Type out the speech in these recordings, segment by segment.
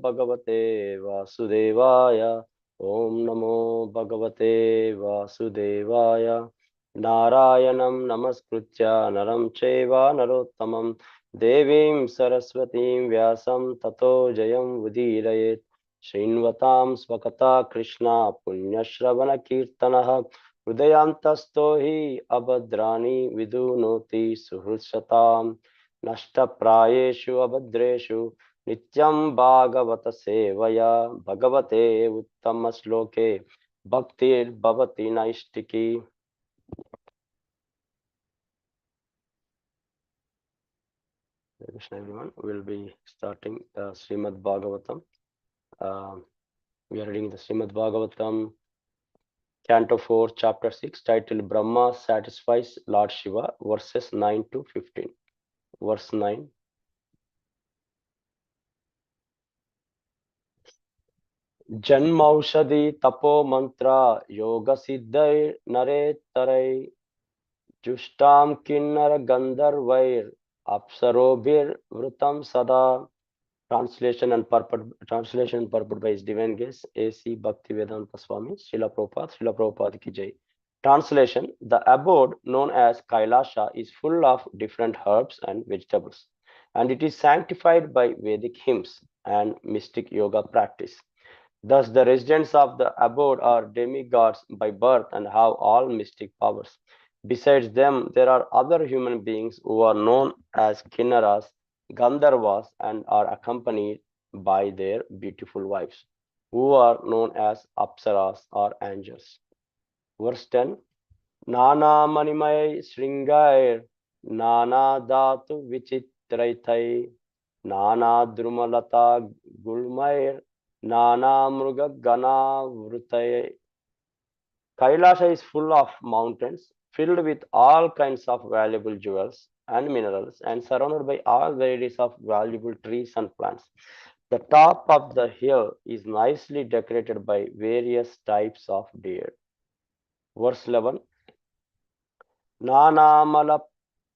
Bhagavate Vasudevaya. Om Namo Bhagavate Vasudevaya. Narayanam Namaskritya Naram Cheva Narottamam Devim Saraswatim Vyasam Tato Jayam Udirayet. Srinvatam Swakata Krishna Punyashravana Kirtanaha Hrudayantasto hi abhadrani vidunoti suhrusatam nashta prayeshu abhadreshu nityam bhagavata sevaya bhagavate uttama sloke bhaktir bhavati naistiki. Krishna everyone, we will be starting the Srimad Bhagavatam. We are reading the Srimad Bhagavatam, Canto 4, Chapter 6, titled Brahma Satisfies Lord Shiva, verses 9 to 15. Verse 9. Janmaushadhi tapo mantra yoga siddhai narettarai jushtam kinnara gandharvair apsarobhir vrutam sada. Translation and purport by His Divine Grace A.C. Bhaktivedanta Swami Srila Prabhupada ki jai. Translation: the abode known as Kailasha is full of different herbs and vegetables, and it is sanctified by Vedic hymns and mystic yoga practice. Thus, the residents of the abode are demigods by birth and have all mystic powers. Besides them, there are other human beings who are known as Kinnaras, Gandharvas, and are accompanied by their beautiful wives, who are known as Apsaras or angels. Verse 10. Nana Manimay Sringair, Nana Dhatu Vichitraitai, Nana Drumalata Gulmair, Nana Mruga Gana Vrutay. Kailasha is full of mountains, filled with all kinds of valuable jewels and minerals, and surrounded by all varieties of valuable trees and plants. The top of the hill is nicely decorated by various types of deer. Verse 11. Nanamala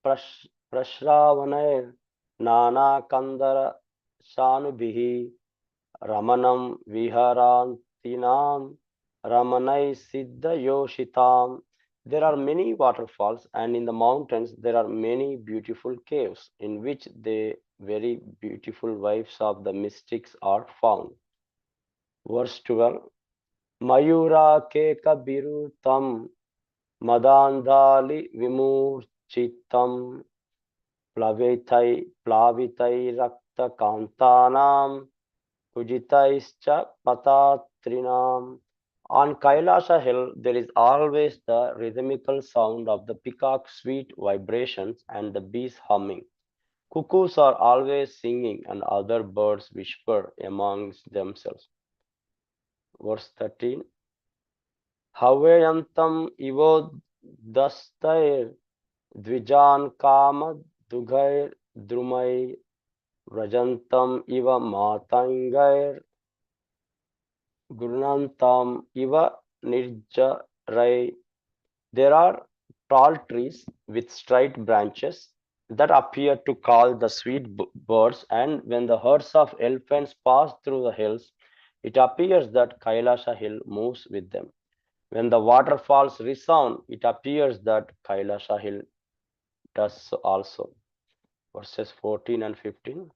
Prashravanair, Nana Kandara Shanubihi, Ramanam Viharantinam, Ramanai Siddha Yoshitam. There are many waterfalls, and in the mountains there are many beautiful caves in which the very beautiful wives of the mystics are found. Verse 12. Mayura Keka Birutam Madandali Vimurchitam Plavitai Rakta Kantanam Pujitaischa Patatrinam. On Kailasha hill, there is always the rhythmical sound of the peacock's sweet vibrations and the bees humming. Cuckoos are always singing and other birds whisper amongst themselves. Verse 13. Haveyantam ivo dastair Dvijan kama dugair drumai Vrajantam iva matangair Gurnantam iva nirjarai. There are tall trees with straight branches that appear to call the sweet birds, and when the herds of elephants pass through the hills, it appears that Kailasha hill moves with them. When the waterfalls resound, it appears that Kailasha hill does so also. Verses 14 and 15.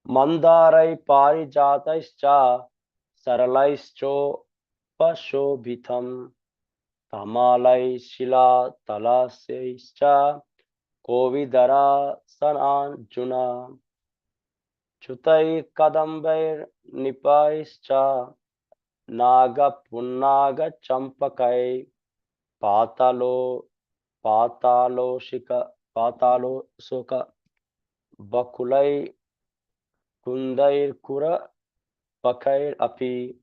Mandarai parijataischa saralaischo pashobhitam tamalai shila talaseischa kovidara sananjuna chutai kadambair nipaischa naga punnaga champakai patalo patalo soka bakulai kundair kura pakair api.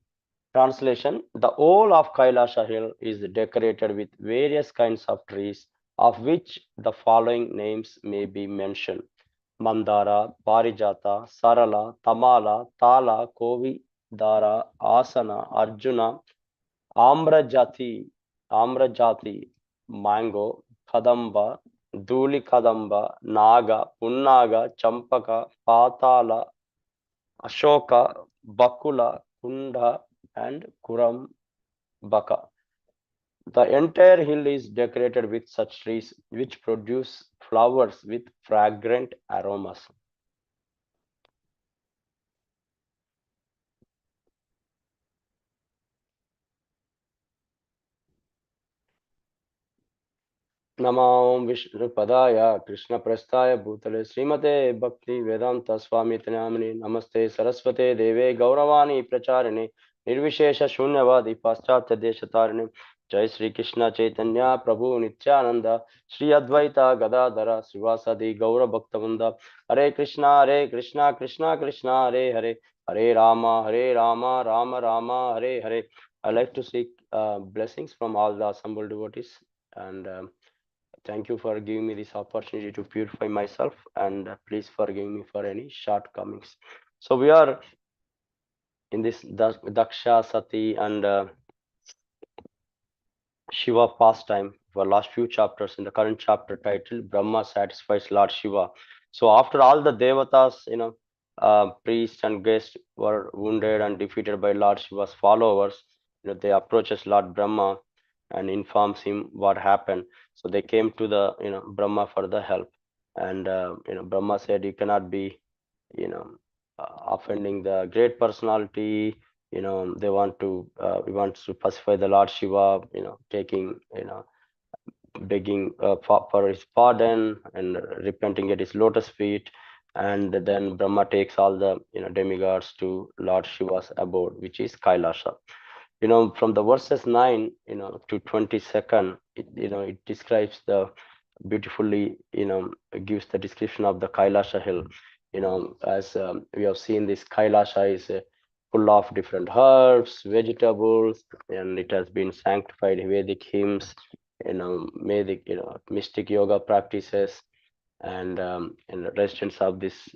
Translation: the whole of Kailasha hill is decorated with various kinds of trees, of which the following names may be mentioned: Mandara, Parijata, Sarala, Tamala, Tala, Kovi, Dara, Asana, Arjuna, Amrajati, Mango, Kadamba, Duli Kadamba, Naga, Punnaga, Champaka, Patala, Ashoka, Bakula, Kunda, and Kurambaka. The entire hill is decorated with such trees which produce flowers with fragrant aromas. नमां विष्णुपदाय कृष्णप्रस्थाय भूतले श्रीमते भक्ति वेदांत स्वामी नामिने नमस्ते सरस्वते देवे गौरवाणी प्रचारिणे निर्विशेष शून्यवादी पाश्चात्य देशतारिणे जय श्री कृष्ण चैतन्य प्रभु नित्यानंद श्री अद्वैता गदाधर श्रीवासदि गौर भक्तवृंद हरे Krishna Krishna Krishna Hare Hare Hare Ram Ram Ram Hare Hare. I like to seek blessings from all the assembled devotees and thank you for giving me this opportunity to purify myself, and please forgive me for any shortcomings. So we are in this Daksha, Sati, and Shiva pastime for last few chapters. In the current chapter titled Brahma satisfies Lord Shiva. So after all the devatas, priests and guests were wounded and defeated by Lord Shiva's followers, they approaches Lord Brahma and informs him what happened. So they came to the Brahma for the help, and Brahma said, "You cannot be you know offending the great personality. They want to we want to pacify the Lord Shiva, taking begging for his pardon and repenting at his lotus feet." And then Brahma takes all the demigods to Lord Shiva's abode, which is Kailasa. From the verses 9 to 22nd, it describes the beautifully, gives the description of the Kailasha hill. As we have seen, this Kailasha is full of different herbs, vegetables, and it has been sanctified Vedic hymns, Vedic, mystic yoga practices, and the residents of this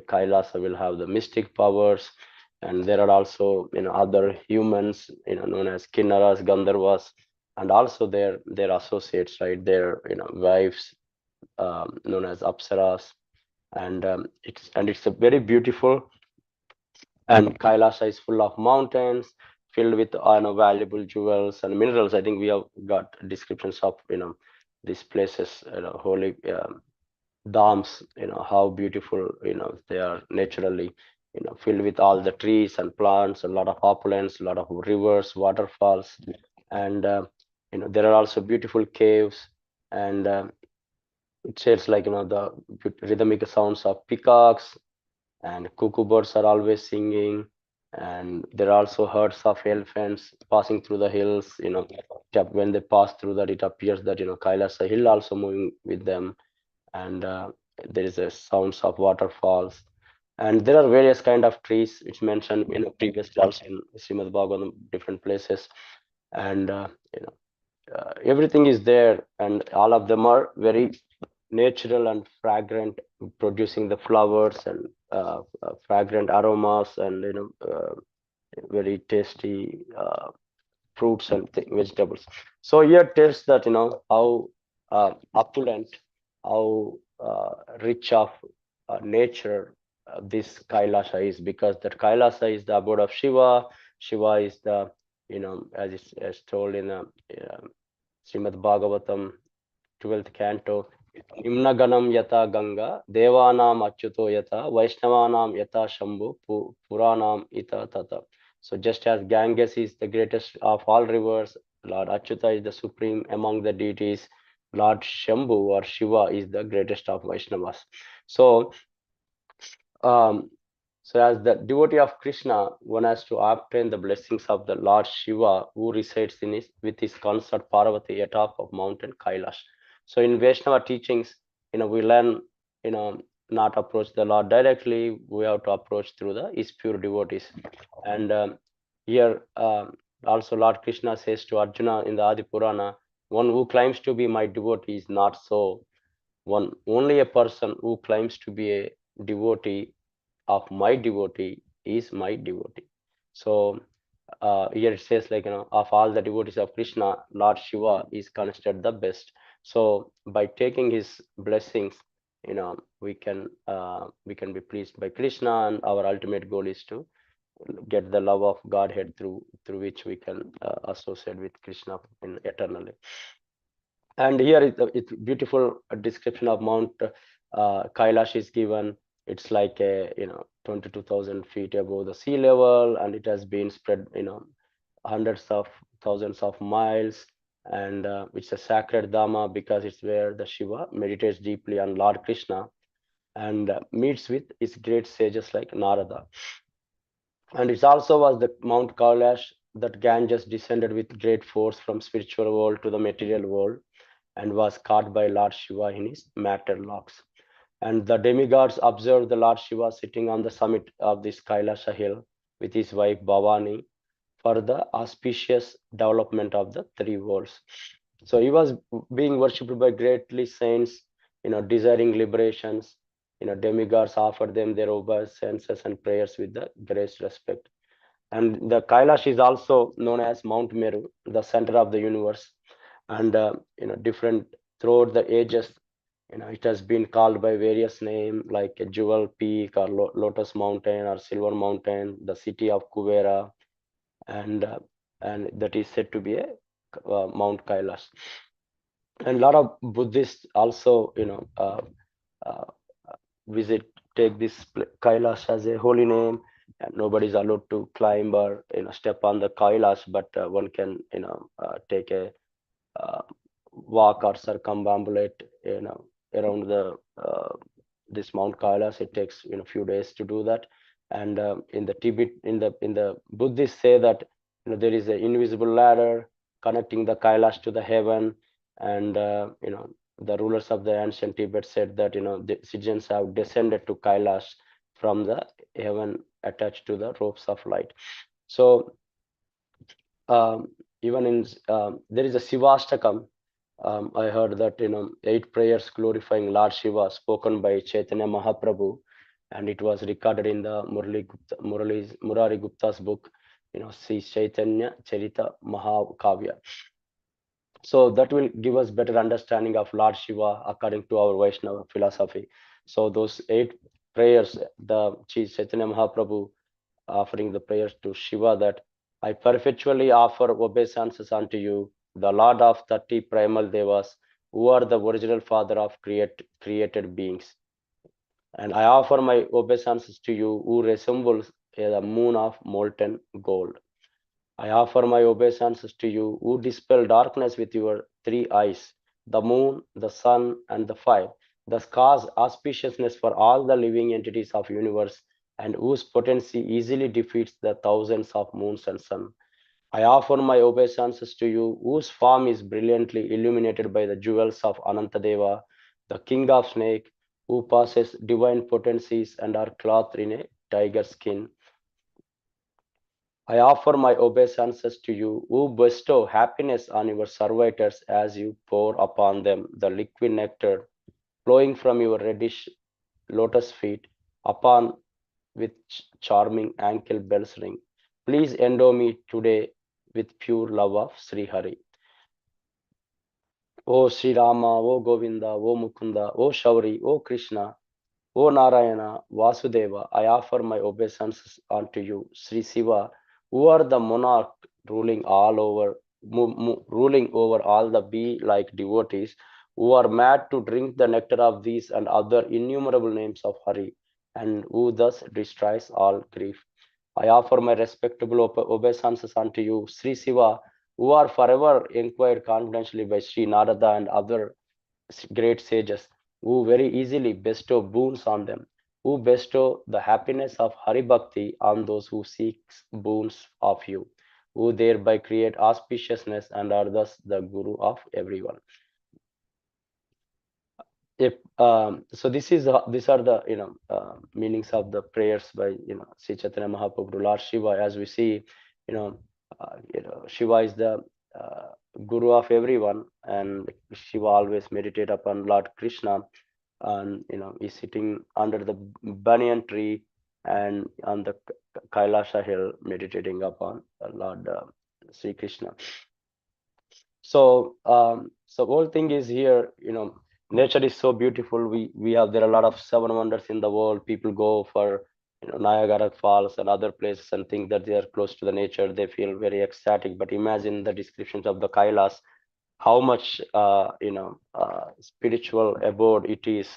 Kailasa will have the mystic powers. And there are also other humans known as Kinnaras, Gandharvas, and also their associates, right? Their wives, known as Apsaras. And it's a very beautiful, and Kailasa is full of mountains filled with valuable jewels and minerals. I think we have got descriptions of these places, holy dams, how beautiful they are naturally, filled with all the trees and plants, a lot of opulence, a lot of rivers, waterfalls. And there are also beautiful caves. And it says like the rhythmic sounds of peacocks and cuckoo birds are always singing. And there are also herds of elephants passing through the hills. When they pass through that, it appears that Kailasa hill also moving with them. And there is a sounds of waterfalls. And there are various kind of trees which mentioned previously also in Srimad Bhagavatam, different places. And everything is there, and all of them are very natural and fragrant, producing the flowers and fragrant aromas, and very tasty fruits and vegetables. So here tells that how opulent, how rich of nature this Kailasa is, because that Kailasa is the abode of Shiva. Shiva is the, as told in Srimad Bhagavatam 12th canto, Nimnaganam yata Ganga, Devanam Achyuto yata, Vaishnavanam yata Shambhu, Puranam ita tata. So just as Ganges is the greatest of all rivers, Lord Achyuta is the supreme among the deities, Lord Shambhu or Shiva is the greatest of Vaishnavas. So um, so as the devotee of Krishna, one has to obtain the blessings of the Lord Shiva, who resides in his with his consort Parvati atop of mountain Kailash. So in Vaishnava teachings, we learn, not approach the Lord directly. We have to approach through his pure devotees. And here also Lord Krishna says to Arjuna in the Adi Purana, one who claims to be my devotee is not so. One only a person who claims to be a devotee of my devotee is my devotee. So here it says like of all the devotees of Krishna, Lord Shiva is considered the best. So by taking his blessings, we can be pleased by Krishna, and our ultimate goal is to get the love of Godhead through which we can associate with Krishna in eternally. And here is it's beautiful description of Mount Kailash is given. It's like a 22,000 feet above the sea level, and it has been spread hundreds of thousands of miles. And it's a sacred Dhamma because it's where the Shiva meditates deeply on Lord Krishna and meets with his great sages like Narada. And it also was the Mount Kailash that Ganges descended with great force from spiritual world to the material world and was caught by Lord Shiva in his matter locks. And the demigods observed the Lord Shiva sitting on the summit of this Kailasha hill with his wife Bhavani for the auspicious development of the three worlds. So he was being worshipped by greatly saints, desiring liberations. Demigods offered them their obeisances and prayers with the greatest respect. And the Kailash is also known as Mount Meru, the center of the universe. And different throughout the ages, it has been called by various names like a Jewel Peak or Lotus Mountain or Silver Mountain, the city of Kuvera, and that is said to be a Mount Kailash. And a lot of Buddhists also, uh, visit, take this Kailash as a holy name, and nobody is allowed to climb or step on the Kailash, but one can take a walk or circumambulate around the this Mount Kailash. It takes few days to do that. And in the Tibet, in the Buddhists say that there is an invisible ladder connecting the Kailash to the heaven, and the rulers of the ancient Tibet said that the citizens have descended to Kailash from the heaven attached to the ropes of light. So um, even in there is a Shivastakam. I heard that 8 prayers glorifying Lord Shiva spoken by Chaitanya Mahaprabhu, and it was recorded in the Murari Gupta's book, Sri Chaitanya Charita Mahakavya. So that will give us better understanding of Lord Shiva according to our Vaishnava philosophy. So those 8 prayers, the Sri Chaitanya Mahaprabhu offering the prayers to Shiva, that I perpetually offer obeisances unto you, the Lord of 30 primal devas, who are the original father of created beings. And I offer my obeisances to you, who resembles the moon of molten gold. I offer my obeisances to you, who dispel darkness with your 3 eyes, the moon, the sun, and the fire, thus cause auspiciousness for all the living entities of universe, and whose potency easily defeats the thousands of moons and sun. I offer my obeisances to you, whose form is brilliantly illuminated by the jewels of Anantadeva, the king of snake, who possesses divine potencies and are clothed in a tiger skin. I offer my obeisances to you, who bestow happiness on your servitors as you pour upon them the liquid nectar flowing from your reddish lotus feet, upon with charming ankle bells ring. Please endow me today with pure love of Sri Hari. O Sri Rama, O Govinda, O Mukunda, O Shauri, O Krishna, O Narayana, Vasudeva, I offer my obeisances unto you, Sri Siva, who are the monarch ruling ruling over all the bee-like devotees who are mad to drink the nectar of these and other innumerable names of Hari, and who thus destroys all grief. I offer my respectable obeisances unto you, Sri Siva, who are forever inquired confidentially by Sri Narada and other great sages, who very easily bestow boons on them, who bestow the happiness of Hari Bhakti on those who seek boons of you, who thereby create auspiciousness and are thus the guru of everyone. If so, these are the meanings of the prayers by Sri Chaitanya Mahaprabhu, Lord Shiva. As we see, Shiva is the guru of everyone, and Shiva always meditate upon Lord Krishna, and he's sitting under the banyan tree and on the Kailasha hill meditating upon Lord Sri Krishna. So so whole thing is here, nature is so beautiful. We have, there are a lot of seven wonders in the world. People go for, Niagara Falls and other places and think that they are close to the nature. They feel very ecstatic. But imagine the descriptions of the Kailas, how much spiritual abode it is,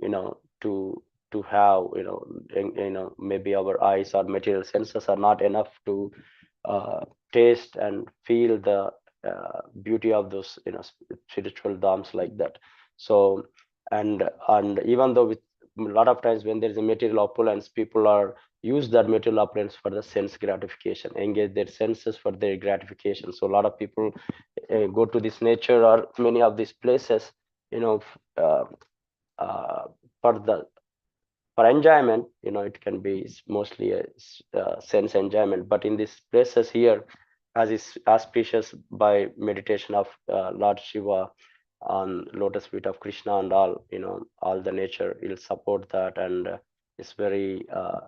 to have, maybe our eyes or material senses are not enough to uh, taste and feel the beauty of those, spiritual dharms like that. So, and even though with a lot of times when there is a material opulence, people are use that material opulence for the sense gratification, engage their senses for their gratification. So a lot of people go to this nature or many of these places, you know uh, uh, for the for enjoyment. It can be mostly a sense enjoyment, but in these places here, as is auspicious by meditation of Lord Shiva on lotus feet of Krishna and all, all the nature will support that, and it's very uh,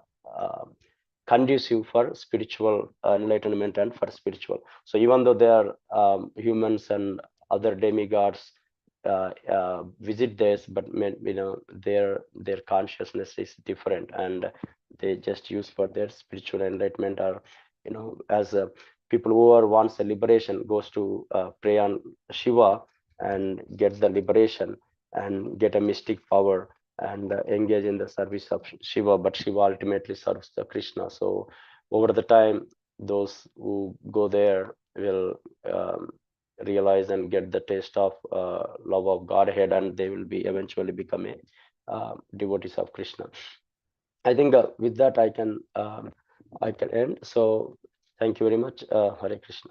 conducive for spiritual enlightenment and for spiritual. So even though they are humans and other demigods visit this, but their consciousness is different, and they just use for their spiritual enlightenment, or as people who are wants a liberation goes to pray on Shiva and get the liberation and get a mystic power and engage in the service of Shiva, but Shiva ultimately serves the Krishna. So over the time, those who go there will realize and get the taste of love of Godhead, and they will be eventually become a devotees of Krishna. I think with that I can end. So thank you very much. Hare Krishna.